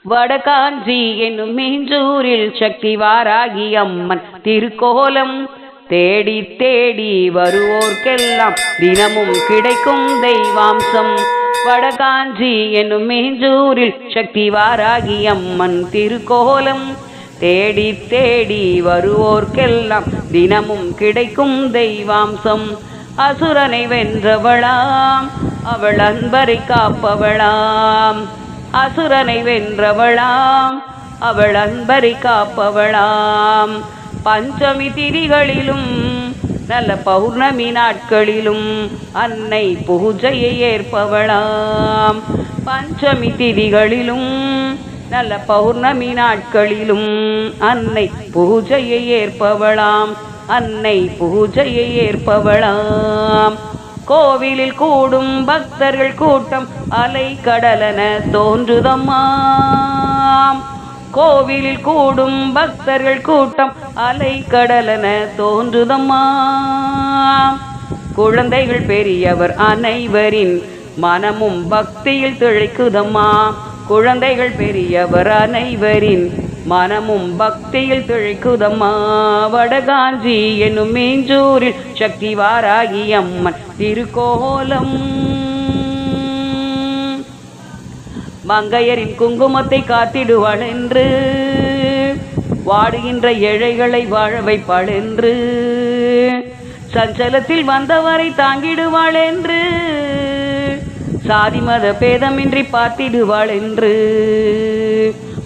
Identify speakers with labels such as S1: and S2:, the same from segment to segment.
S1: வடகாஞ்சி என்னும் மீஞ்சூரில் சக்தி வாராகி அம்மன் திருக்கோலம் தேடி தேடி வருவோர்க்கெல்லாம் தினமும் கிடைக்கும் தெய்வாம்சம். வடகாஞ்சி என்னும் மீஞ்சூரில் சக்தி வாராகி அம்மன் திருக்கோலம் தேடி தேடி வருவோர்க்கெல்லாம் தினமும் கிடைக்கும் தெய்வாம்சம். அசுரனை வென்றவளாம் அவள் அன்பரை காப்பவளாம். அசுரனை வென்றவளாம் அவள் அன்பரை காப்பவளாம். பஞ்சமி திதிகளிலும் நல்ல பௌர்ணமி நாட்களிலும் அன்னை பூஜையை ஏற்பவளாம். பஞ்சமி திதிகளிலும் நல்ல பௌர்ணமி நாட்களிலும் அன்னை பூஜையை ஏற்பவளாம். அன்னை பூஜையை ஏற்பவளாம். கோவிலில் கூடும் பக்தர்கள் கூட்டம் அலை கடலென தோன்றுதம்மாம். கோவிலில் கூடும் பக்தர்கள் கூட்டம் அலை கடலென தோன்றுதம்மாம். குழந்தைகள் பெரியவர் அனைவரின் மனமும் பக்தியில் திளைக்குதம்மா. குழந்தைகள் பெரியவர் அனைவரின் மனமும் பக்தியில் திளைக்குதம்மா. வடகாஞ்சி என்னும் மீஞ்சூரில் சக்தி வாராகி அம்மன் திருக்கோலம். மங்கையரின் குங்குமத்தை காத்திடுவாள் என்று, வாடுகின்ற ஏழைகளை வாழ வைப்பாள் என்று, சஞ்சலத்தில் வந்தவரை தாங்கிடுவாள் என்று, சாதி மத பேதமின்றி பார்த்திடுவாள் என்று,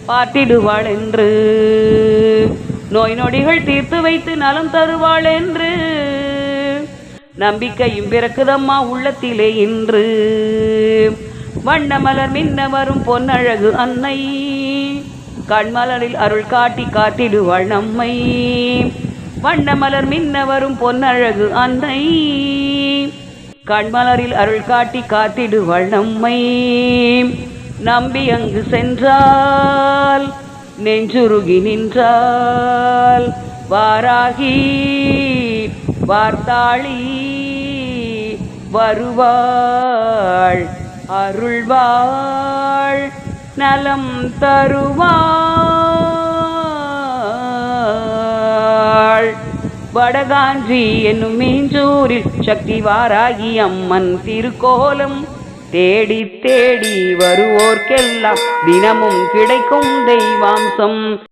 S1: பார்த்திடுவாள் என்று, நோய் நொடிகள் தீர்த்து வைத்து நலம் தருவாள் என்று நம்பிக்கையும் பிறக்குதம்மா உள்ளத்திலே இன்று. வண்ணமலர் மின்ன வரும் பொன்னழகு அன்னை கண்மலரில் அருள் காட்டி காத்திடுவாள் நம்மை. வண்ணமலர் மின்ன வரும் பொன்னழகு அன்னை கண்மலரில் அருள் காட்டி காத்திடுவாள் நம்மை. நம்பி அங்கு சென்றால் நெஞ்சுருகி நின்றால் வாராகி வார்த்தாளி வருவாள் அருள்வாள் நலம் தருவாள். வடகாஞ்சி என்னும் மீஞ்சூரில் சக்தி வாராகி அம்மன் திருக்கோலம் தேடி தேடி வருவோர்க்கெல்லாம் தினமும் கிடைக்கும் தெய்வாம்சம்.